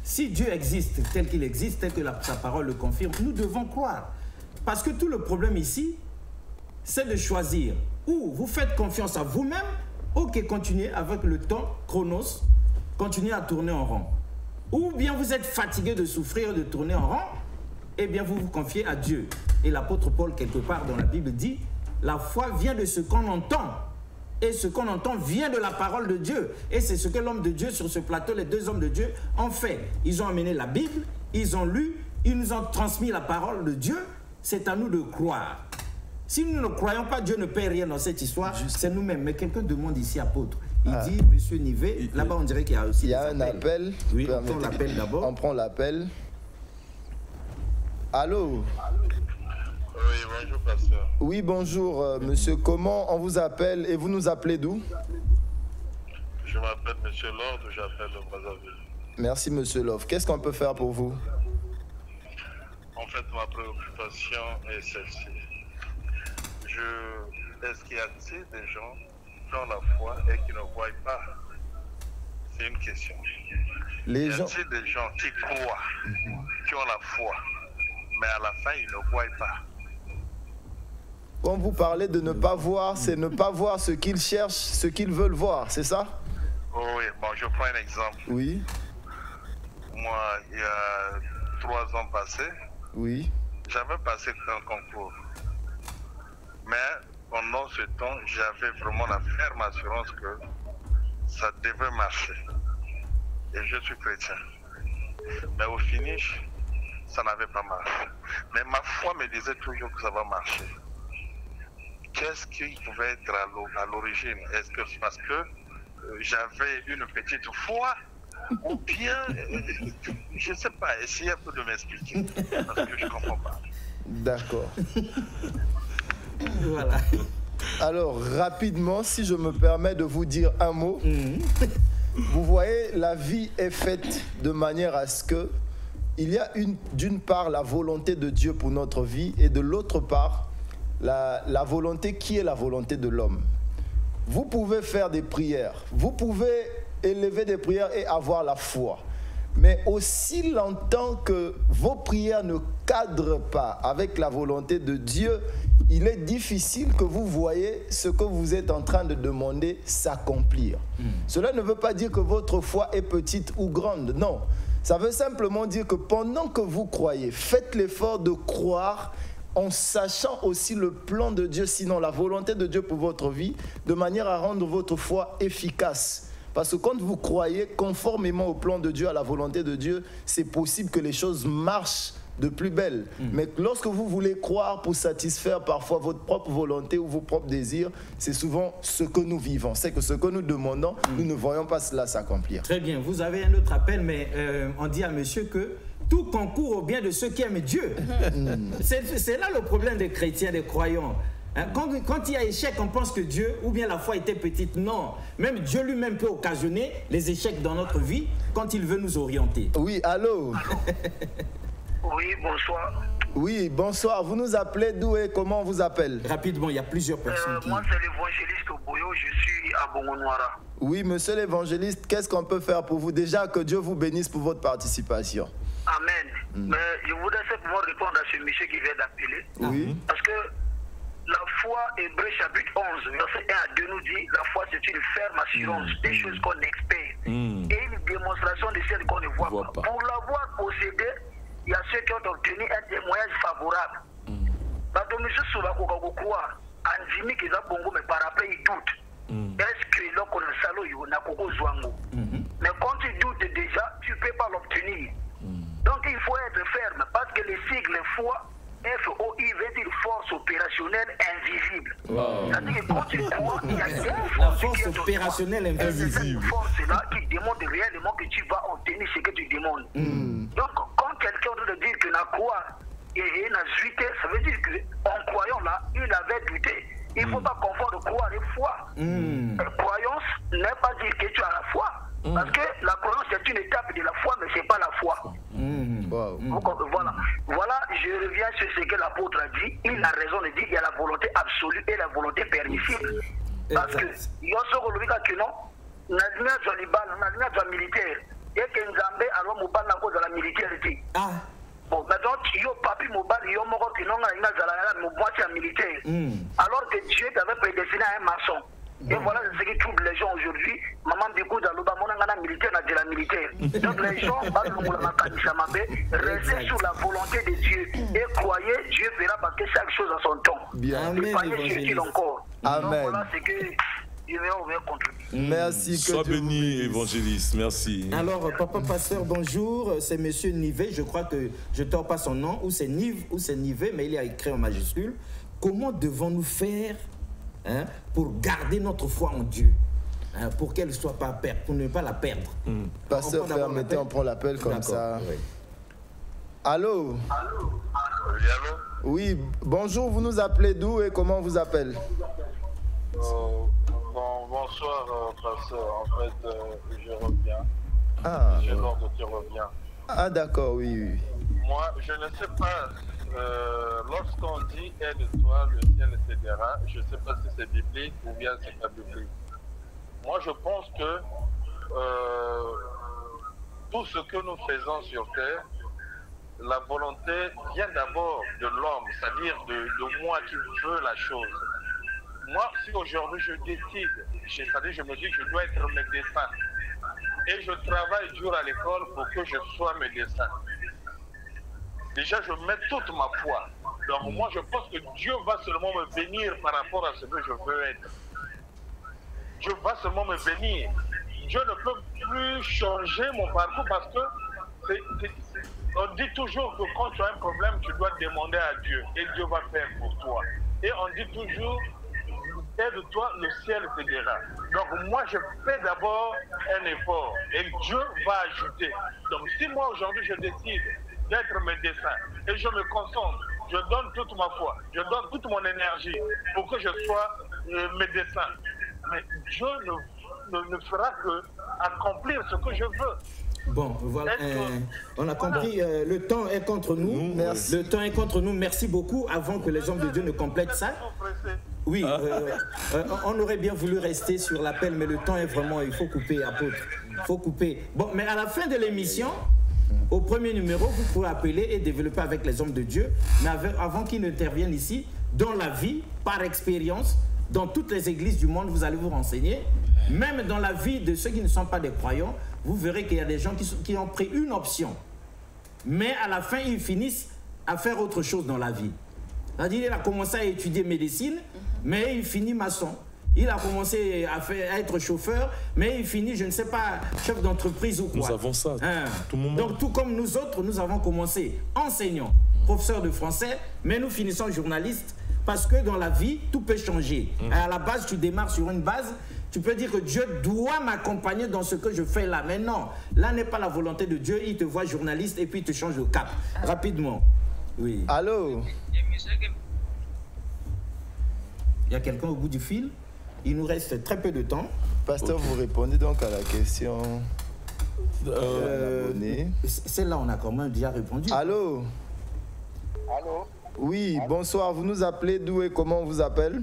si Dieu existe tel qu'il existe, tel que sa parole le confirme, nous devons croire. Parce que tout le problème ici, c'est de choisir. Ou vous faites confiance à vous-même, ok, continuez avec le temps, chronos, continuez à tourner en rond. Ou bien vous êtes fatigué de souffrir, de tourner en rond, eh bien vous vous confiez à Dieu. Et l'apôtre Paul, quelque part dans la Bible, dit, la foi vient de ce qu'on entend. Et ce qu'on entend vient de la parole de Dieu. Et c'est ce que l'homme de Dieu, sur ce plateau, les deux hommes de Dieu ont fait. Ils ont amené la Bible, ils ont lu, ils nous ont transmis la parole de Dieu. C'est à nous de croire. Si nous ne croyons pas, Dieu ne paie rien dans cette histoire, c'est nous-mêmes. Mais quelqu'un demande ici, apôtre. Il dit, monsieur Nivet, là-bas on dirait qu'il y a aussi un appel. Oui, on prend l'appel d'abord. On prend l'appel. Allô? Oui, bonjour, pasteur. Oui, bonjour, monsieur. Comment on vous appelle et vous nous appelez d'où? Je m'appelle monsieur Lord, j'appelle de Brazzaville. Merci, monsieur Love. Qu'est-ce qu'on peut faire pour vous? En fait, ma préoccupation est celle-ci. Est-ce qu'il y a-t-il des gens qui ont la foi et qui ne voient pas? C'est une question. Y a-t-il des gens qui croient, qui ont la foi, mais à la fin, ils ne voient pas? Quand vous parlez de ne pas voir, c'est ne pas voir ce qu'ils cherchent, ce qu'ils veulent voir, c'est ça? Oui, bon, je prends un exemple. Oui. Moi, il y a 3 ans passés, oui, j'avais passé un concours. Mais pendant ce temps, j'avais vraiment la ferme assurance que ça devait marcher. Et je suis chrétien. Mais au finish, ça n'avait pas marché. Mais ma foi me disait toujours que ça va marcher. Qu'est-ce qui pouvait être à l'origine? Est-ce que c'est parce que j'avais une petite foi? Ou bien, je ne sais pas, essayez un peu de m'expliquer. Parce que je ne comprends pas. D'accord. Voilà. Alors, rapidement, si je me permets de vous dire un mot, vous voyez, la vie est faite de manière à ce que il y a d'une part la volonté de Dieu pour notre vie et de l'autre part la volonté qui est la volonté de l'homme. Vous pouvez faire des prières, vous pouvez élever des prières et avoir la foi. Mais aussi longtemps que vos prières ne cadrent pas avec la volonté de Dieu, il est difficile que vous voyez ce que vous êtes en train de demander s'accomplir. Cela ne veut pas dire que votre foi est petite ou grande, non. Ça veut simplement dire que pendant que vous croyez, faites l'effort de croire en sachant aussi le plan de Dieu, sinon la volonté de Dieu pour votre vie, de manière à rendre votre foi efficace. Parce que quand vous croyez conformément au plan de Dieu, à la volonté de Dieu, c'est possible que les choses marchent de plus belle. Mais lorsque vous voulez croire pour satisfaire parfois votre propre volonté ou vos propres désirs, c'est souvent ce que nous vivons. C'est que ce que nous demandons, nous ne voyons pas cela s'accomplir. Très bien, vous avez un autre appel, mais on dit à monsieur que tout concourt au bien de ceux qui aiment Dieu. C'est là le problème des chrétiens, des croyants. Hein, quand il y a échec, on pense que Dieu, ou bien la foi était petite. Non, même Dieu lui-même peut occasionner les échecs dans notre vie quand il veut nous orienter. Oui, allô? Oui, bonsoir. Oui, bonsoir. Vous nous appelez d'où et comment on vous appelle? Rapidement, il y a plusieurs personnes qui... Moi, c'est l'évangéliste Oboyo, je suis à Bongo-Noira. Oui, monsieur l'évangéliste, qu'est-ce qu'on peut faire pour vous? Déjà, que Dieu vous bénisse pour votre participation. Amen. Mais je voudrais simplement répondre à ce monsieur qui vient d'appeler. Oui. Parce que la foi, Hébreux chapitre 11, verset 1 à 2 nous dit, la foi c'est une ferme assurance des choses qu'on espère et une démonstration de celles qu'on ne voit pas. Pour l'avoir possédé, il y a ceux qui ont obtenu un témoignage favorable. Monsieur Soula Kokagokoua, Anjimi qui a bongo, mais par après il doute. Est-ce que l'on connaît ça, il n'a pas Zwango? Mais quand tu doutes déjà, tu ne peux pas l'obtenir. Donc il faut être ferme parce que les sigles foi, FOI veut dire force opérationnelle invisible. C'est-à-dire que quand tu crois, il y a une la force force opérationnelle invisible. C'est cette force-là qui démontre réellement que tu vas obtenir ce que tu demandes. Donc quand quelqu'un doit dire que la croix et n'a zuité, ça veut dire qu'en croyant là, il avait douté. Il ne faut pas confondre croire et foi. Croyance n'est pas dire que tu as la foi. Parce que la croyance c'est une étape de la foi, mais ce n'est pas la foi. Voilà, je reviens sur ce que l'apôtre a dit. Il a raison de dire qu'il y a la volonté absolue et la volonté permissible. Parce que, il y a ce que non, on a militaire. Et que Nzambe, alors, on parle à cause de la militaire. Bon, maintenant, il y a papi mobile, il y a un mot qui n'a militaire. Alors que Dieu t'avait prédestiné à un maçon. Et voilà ce qui trouble les gens aujourd'hui. Maman Bikou Dalouba, mon angana militaire, n'a de la militaire. Donc les gens, restez sur la volonté de Dieu et croyez, Dieu fera parce que chaque chose a son temps. Bien. Et croyez sur il encore. Amen. Donc voilà ce que Dieu veut contribuer. Merci. Sois béni, évangéliste. Merci. Alors, papa pasteur, bonjour. C'est monsieur Nivet. Je crois que je ne tords pas son nom. Ou c'est Nive, ou c'est Nivet, mais il est écrit en majuscule. Comment devons-nous faire pour garder notre foi en Dieu, pour qu'elle ne soit pas perdue, pour ne pas la perdre? Pasteur, permettez, on prend l'appel comme ça. Oui. Allô? Oui, bonjour, vous nous appelez d'où et comment on vous appelle? Bonsoir, pasteur. En fait, je reviens. J'ai l'ordre de reviens. Ah, d'accord, oui. Moi, je ne sais pas. Lorsqu'on dit aide-toi, le ciel t'aidera, je ne sais pas si c'est biblique ou bien c'est pas biblique. Moi, je pense que tout ce que nous faisons sur terre, la volonté vient d'abord de l'homme, c'est-à-dire de moi qui veux la chose. Moi, si aujourd'hui je décide, c'est-à-dire je me dis que je dois être médecin et je travaille dur à l'école pour que je sois médecin. Déjà, je mets toute ma foi. Donc moi, je pense que Dieu va seulement me bénir par rapport à ce que je veux être. Dieu va seulement me bénir. Dieu ne peut plus changer mon parcours parce que on dit toujours que quand tu as un problème, tu dois demander à Dieu et Dieu va faire pour toi. Et on dit toujours, aide-toi, le ciel t'aidera. Donc moi, je fais d'abord un effort et Dieu va ajouter. Donc si moi aujourd'hui je décide d'être médecin et je me concentre, je donne toute ma foi, je donne toute mon énergie pour que je sois médecin. Mais Dieu ne fera que accomplir ce que je veux. Bon, voilà, on a compris, le temps est contre nous. Merci. Le temps est contre nous, merci beaucoup. Avant que les hommes de Dieu ne complètent ça. Oui, on aurait bien voulu rester sur l'appel, mais le temps est vraiment, il faut couper, apôtre. Il faut couper. Bon, mais à la fin de l'émission, au premier numéro, vous pouvez appeler et développer avec les hommes de Dieu. Mais avant qu'ils n'interviennent ici, dans la vie, par expérience, dans toutes les églises du monde, vous allez vous renseigner. Même dans la vie de ceux qui ne sont pas des croyants, vous verrez qu'il y a des gens qui ont pris une option. Mais à la fin, ils finissent à faire autre chose dans la vie. C'est-à-dire qu'il a commencé à étudier médecine, mais il finit maçon. Il a commencé à être chauffeur, mais il finit, je ne sais pas, chef d'entreprise ou quoi. Nous avons ça, tout le monde. Donc tout comme nous autres, nous avons commencé enseignants, professeurs de français, mais nous finissons journalistes parce que dans la vie, tout peut changer. À la base, tu démarres sur une base, tu peux dire que Dieu doit m'accompagner dans ce que je fais là. Mais non, là n'est pas la volonté de Dieu. Il te voit journaliste et puis il te change le cap. Rapidement. Oui. Allô? Il y a quelqu'un au bout du fil. Il nous reste très peu de temps. Pasteur, vous répondez donc à la question. Celle-là, on a quand même déjà répondu. Allô? Allô? Oui, bonsoir. Vous nous appelez d'où et comment on vous appelle?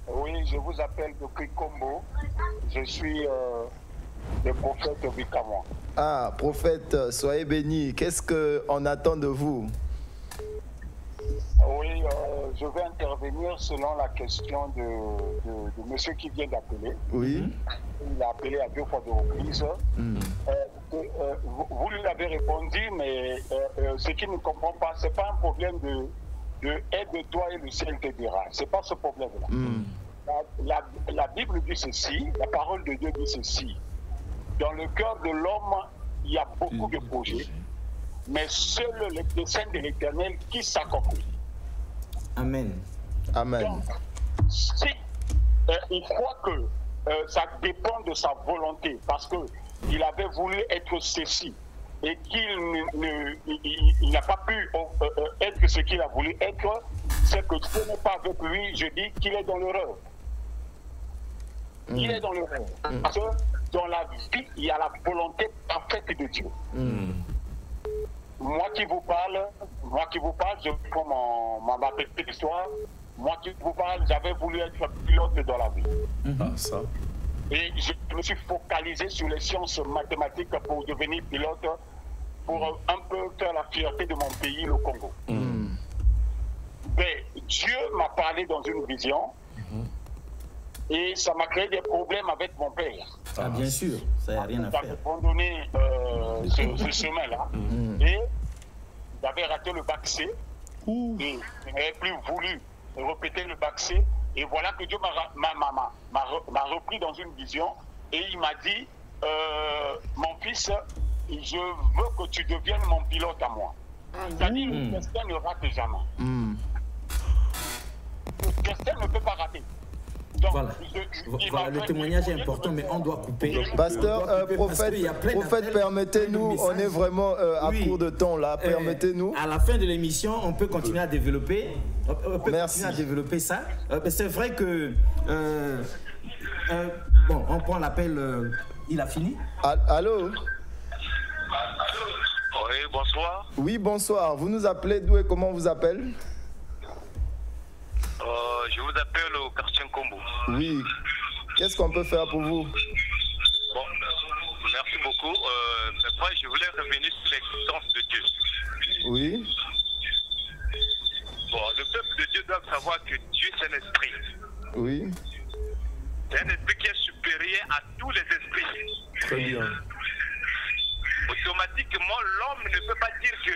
Oui, je vous appelle de Kikombo. Je suis le prophète Bikama. Ah, prophète, soyez béni. Qu'est-ce qu'on attend de vous? Oui, je vais intervenir selon la question de monsieur qui vient d'appeler. Oui. Il a appelé à 2 fois de reprise. Vous lui avez répondu, mais ce qu'il ne comprend pas, ce n'est pas un problème de aide-toi et le ciel te dira. Ce n'est pas ce problème-là. La Bible dit ceci, la parole de Dieu dit ceci. Dans le cœur de l'homme, il y a beaucoup de projets, mais seul le dessein de l'Éternel qui s'accomplit. Amen. Amen. Donc, si il croit que ça dépend de sa volonté, parce qu'il avait voulu être ceci et qu'il n'a pas pu être ce qu'il a voulu être, c'est que Dieu n'est pas avec lui, je dis qu'il est dans l'erreur. Il est dans l'erreur. Parce que dans la vie, il y a la volonté parfaite de Dieu. Moi qui vous parle, je prends ma petite histoire. Moi qui vous parle, j'avais voulu être pilote dans la vie. Ça. Et je me suis focalisé sur les sciences mathématiques pour devenir pilote, pour un peu faire la fierté de mon pays, le Congo. Mais Dieu m'a parlé dans une vision et ça m'a créé des problèmes avec mon père. Ah, bien sûr, ça n'a rien à faire. J'avais abandonné ce chemin-là et j'avais raté le bac C et je n'avais plus voulu répéter le bac C. Et voilà que Dieu m'a repris dans une vision et il m'a dit, mon fils, je veux que tu deviennes mon pilote à moi. C'est-à-dire que le destin ne rate jamais. Le destin ne peut pas rater. Donc, voilà, le témoignage est important, mais on doit couper. Pasteur, prophète, permettez-nous, on est vraiment à court de temps là, permettez-nous. À la fin de l'émission, on peut continuer à développer. Merci. Continuer à développer ça. C'est vrai que bon, on prend l'appel. Il a fini. Allô? Oui, bonsoir. Oui, bonsoir. Vous nous appelez d'où et comment on vous appelle? Je vous appelle au quartier Combo. Oui. Qu'est-ce qu'on peut faire pour vous? Bon, merci beaucoup. Mais moi, je voulais revenir sur l'existence de Dieu. Oui. Bon, le peuple de Dieu doit savoir que Dieu, c'est un esprit. Oui. C'est un esprit qui est supérieur à tous les esprits. Très bien. Automatiquement, l'homme ne peut pas dire que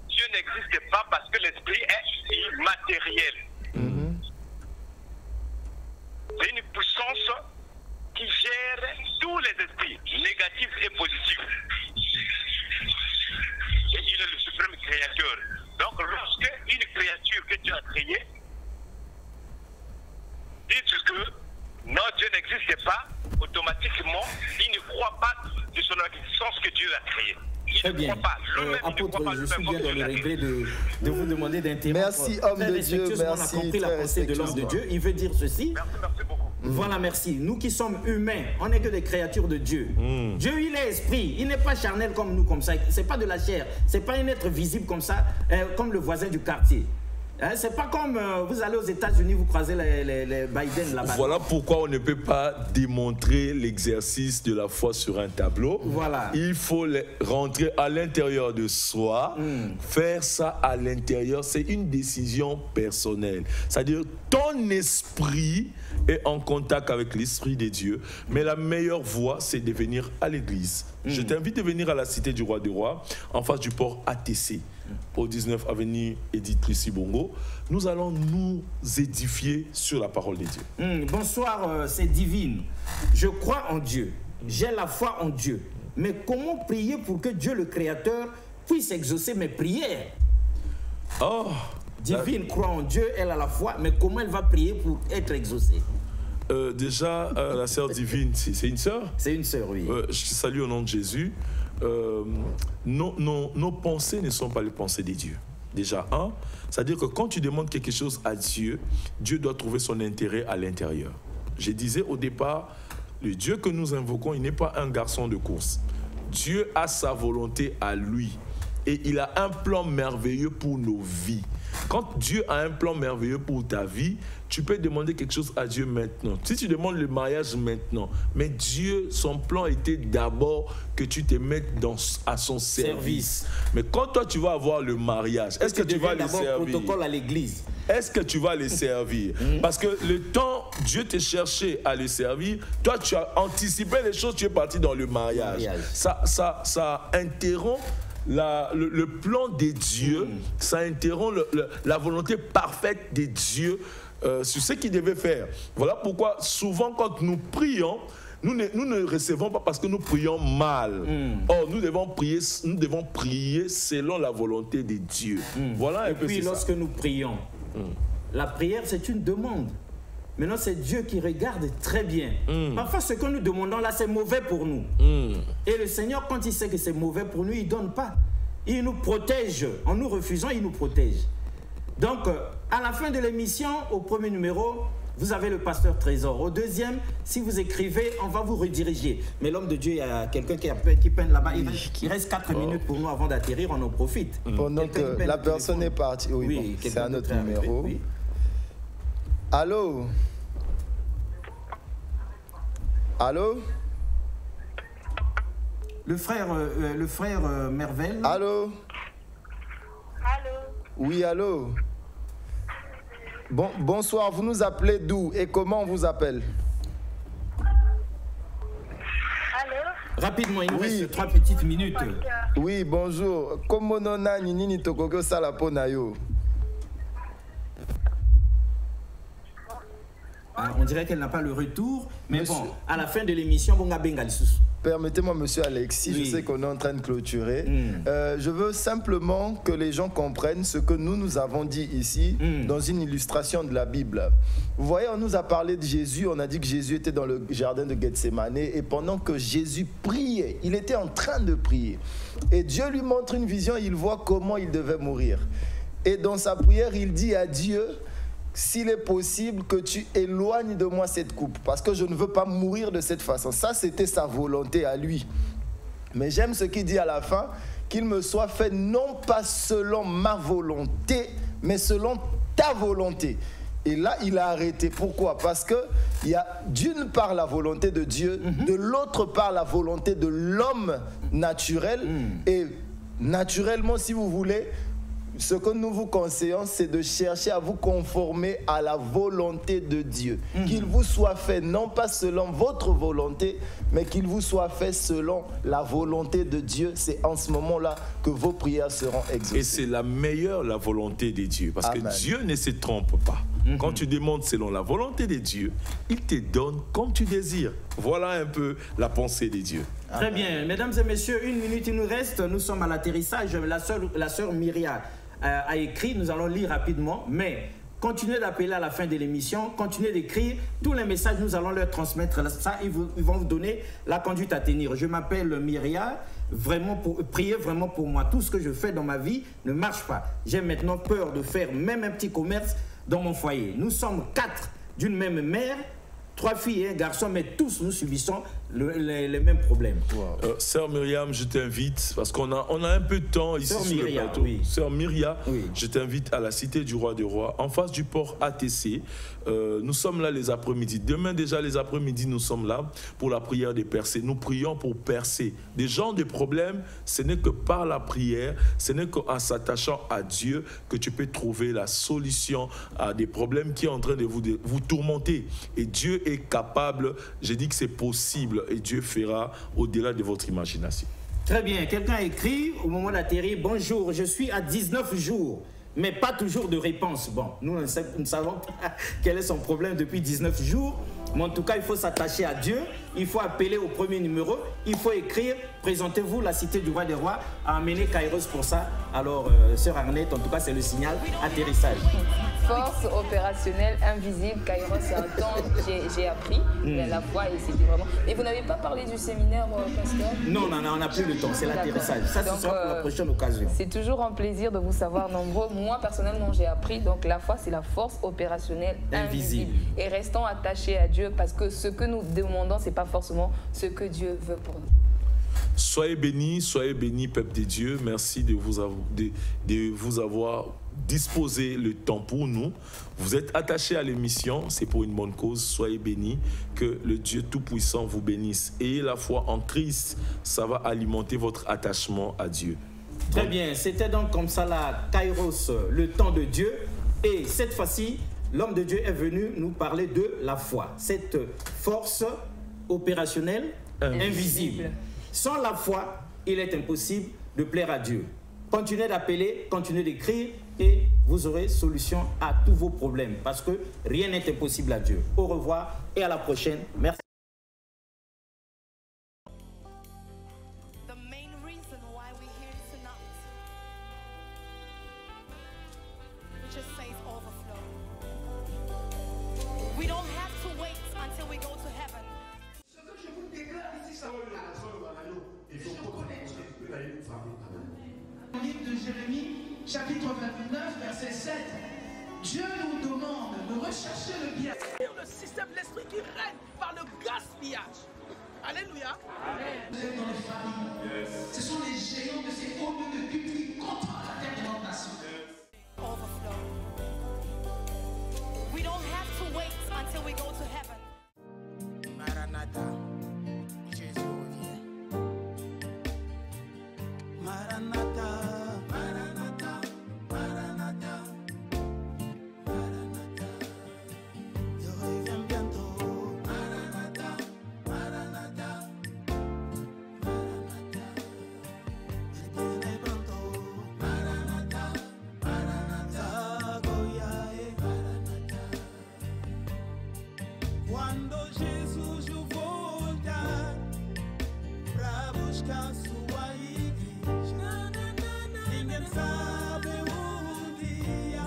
Dieu n'existe pas parce que l'esprit est immatériel. C'est une puissance qui gère tous les esprits, négatifs et positifs. Et il est le suprême créateur. Donc, lorsque une créature que Dieu a créée dit que non, Dieu n'existe pas, automatiquement, il ne croit pas de son existence que Dieu a créée. Très bien. Apôtre, je suis bien dans le regret de vous demander d'interrompre. Merci, homme de Dieu. Merci. On a compris la pensée de l'homme de Dieu. Il veut dire ceci. Merci beaucoup. Voilà, merci. Nous qui sommes humains, on n'est que des créatures de Dieu. Dieu, il est esprit. Il n'est pas charnel comme nous, comme ça. C'est pas de la chair. C'est pas un être visible comme ça, comme le voisin du quartier. Hein, c'est pas comme vous allez aux États-Unis, vous croisez les Biden là-bas. Voilà pourquoi on ne peut pas démontrer l'exercice de la foi sur un tableau. Voilà. Il faut rentrer à l'intérieur de soi, faire ça à l'intérieur. C'est une décision personnelle. C'est-à-dire, ton esprit est en contact avec l'Esprit de Dieu, mais la meilleure voie, c'est de venir à l'église. Je t'invite à venir à la Cité du Roi des Rois, en face du port ATC, au 19 avenue Edith Lucie Bongo. Nous allons nous édifier sur la parole de Dieu. Bonsoir, c'est Divine. Je crois en Dieu. J'ai la foi en Dieu. Mais comment prier pour que Dieu, le Créateur, puisse exaucer mes prières? Oh, Divine croit en Dieu, elle a la foi, mais comment elle va prier pour être exaucée? Déjà, la sœur Divine, c'est une sœur? C'est une sœur, oui. Je te salue au nom de Jésus. Nos pensées ne sont pas les pensées des dieux. Déjà, c'est-à-dire que quand tu demandes quelque chose à Dieu, Dieu doit trouver son intérêt à l'intérieur. Je disais au départ, le Dieu que nous invoquons, il n'est pas un garçon de course. Dieu a sa volonté à lui et il a un plan merveilleux pour nos vies. Quand Dieu a un plan merveilleux pour ta vie, tu peux demander quelque chose à Dieu maintenant. Si tu demandes le mariage maintenant, mais Dieu, son plan était d'abord que tu te mettes à son service. Mais quand toi tu vas avoir le mariage, est-ce que tu vas le servir? Protocole à l'église. Est-ce que tu vas le servir? Parce que le temps, Dieu t'a cherché à le servir, toi tu as anticipé les choses, tu es parti dans le mariage. Ça interrompt le plan de Dieu, ça interrompt la volonté parfaite de Dieu sur ce qu'il devait faire. Voilà pourquoi souvent quand nous prions, nous ne recevons pas parce que nous prions mal. Or, nous devons prier selon la volonté de Dieu. Voilà un peu. Et puis lorsque nous prions, la prière c'est une demande. Maintenant, c'est Dieu qui regarde très bien. Parfois, ce que nous demandons là, c'est mauvais pour nous. Et le Seigneur, quand il sait que c'est mauvais pour nous, il ne donne pas. Il nous protège. En nous refusant, il nous protège. Donc, à la fin de l'émission, au premier numéro, vous avez le pasteur Trésor. Au deuxième, si vous écrivez, on va vous rediriger. Mais l'homme de Dieu, il y a quelqu'un qui peine là-bas. Il reste 4 minutes pour nous avant d'atterrir, on en profite. Pendant que la personne est partie. Oui, bon, c'est un autre numéro. Oui. Allô? Allô? Le frère Mervel. Allô? Allô? Oui, allô? Bonsoir, vous nous appelez d'où et comment on vous appelle? Allô? Rapidement, il nous reste 3 petites minutes. Oui, bonjour. Comment on a nini tokoko salapo na yo? On dirait qu'elle n'a pas le retour, mais bon, à la fin de l'émission, bon, permettez-moi, monsieur Alexis, oui. Je sais qu'on est en train de clôturer. Je veux simplement que les gens comprennent ce que nous avons dit ici dans une illustration de la Bible. Vous voyez, on nous a parlé de Jésus, on a dit que Jésus était dans le jardin de Gethsémane et pendant que Jésus priait, il était en train de prier. Et Dieu lui montre une vision, il voit comment il devait mourir. Et dans sa prière, il dit à Dieu: s'il est possible que tu éloignes de moi cette coupe, parce que je ne veux pas mourir de cette façon. Ça, c'était sa volonté à lui. Mais j'aime ce qu'il dit à la fin, qu'il me soit fait non pas selon ma volonté, mais selon ta volonté. Et là, il a arrêté. Pourquoi? Parce qu'il y a d'une part la volonté de Dieu, de l'autre part la volonté de l'homme naturel. Et naturellement, si vous voulez, ce que nous vous conseillons, c'est de chercher à vous conformer à la volonté de Dieu. Qu'il vous soit fait, non pas selon votre volonté, mais qu'il vous soit fait selon la volonté de Dieu. C'est en ce moment-là que vos prières seront exaucées. Et c'est la meilleure, la volonté de Dieu. Parce que Dieu ne se trompe pas. Quand tu demandes selon la volonté de Dieu, il te donne comme tu désires. Voilà un peu la pensée de Dieu. Très bien. Mesdames et messieurs, 1 minute il nous reste. Nous sommes à l'atterrissage. La sœur Myria a écrit, nous allons lire rapidement, mais continuez d'appeler à la fin de l'émission, continuez d'écrire, tous les messages nous allons leur transmettre, ça ils vont vous donner la conduite à tenir. Je m'appelle Myria, priez vraiment pour moi, tout ce que je fais dans ma vie ne marche pas, j'ai maintenant peur de faire même un petit commerce dans mon foyer. Nous sommes 4 d'une même mère, 3 filles et un garçon, mais tous nous subissons les mêmes problèmes. Sœur Myriam, je t'invite, parce qu'on a un peu de temps ici sur le plateau. Oui. Sœur Myriam, je t'invite à la Cité du Roi des Rois, en face du port ATC. Nous sommes là les après-midi. Demain déjà, les après-midi, nous sommes là pour la prière des percées. Nous prions pour percer. Des gens de problèmes, ce n'est que par la prière, ce n'est qu'en s'attachant à Dieu que tu peux trouver la solution à des problèmes qui sont en train de vous tourmenter. Et Dieu est capable, j'ai dit que c'est possible, et Dieu fera au-delà de votre imagination. Très bien, quelqu'un a écrit au moment d'atterrir, bonjour, je suis à 19 jours, mais pas toujours de réponse. Bon, nous ne savons pas quel est son problème depuis 19 jours, mais en tout cas, il faut s'attacher à Dieu, il faut appeler au premier numéro, il faut écrire, présentez-vous la Cité du Roi des Rois, à amener Kairos pour ça. Alors, sœur Arnette, en tout cas, c'est le signal, atterrissage. Force opérationnelle invisible, Kairos, c'est un temps j'ai appris, mais à la fois, et c'était vraiment... Et vous n'avez pas parlé du séminaire, pasteur? Non, on n'a plus le temps, c'est l'atterrissage. Ça, ce sera pour la prochaine occasion. C'est toujours un plaisir de vous savoir nombreux. Moi, personnellement, j'ai appris, donc la foi, c'est la force opérationnelle invisible. Et restons attachés à Dieu, parce que ce que nous demandons, ce n'est pas forcément ce que Dieu veut pour nous. Soyez bénis, peuple de Dieu. Merci de vous avoir disposé le temps pour nous. Vous êtes attachés à l'émission, c'est pour une bonne cause. Soyez bénis, que le Dieu Tout-Puissant vous bénisse. Ayez la foi en Christ, ça va alimenter votre attachement à Dieu. Très bien, c'était donc comme ça la Kairos, le temps de Dieu. Et cette fois-ci, l'homme de Dieu est venu nous parler de la foi, cette force opérationnelle invisible. Sans la foi, il est impossible de plaire à Dieu. Continuez d'appeler, continuez d'écrire et vous aurez solution à tous vos problèmes parce que rien n'est impossible à Dieu. Au revoir et à la prochaine. Merci. The main reason why we're here tonight, it just says overflow. We don't have to wait until we go to heaven. Ce que je vous déclare ici, ça va. Je connais Dieu. Livre de Jérémie, chapitre 29, verset 7. Dieu nous demande de rechercher le bien. Le système, l'esprit qui règne par le gaspillage. Alléluia. Vous êtes dans les familles. Ce sont les géants de ces hauts lieux de culte qui contrôlent la terre de notre nation. Overflow. We don't have to wait until we go to heaven. Maranatha, Jésus revient. Maranatha, Maranatha, Maranatha, Maranatha. Je reviens bientôt. Maranatha, Maranatha, Maranatha. Il viene pronto. Maranatha, Maranatha, Goyae, Maranatha. Quando Jesus voltar pra buscar sua igreja, ninguém sabe o dia,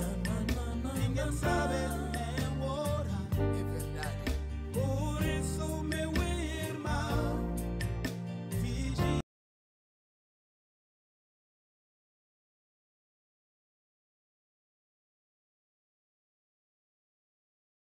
ninguém sabe nem a hora.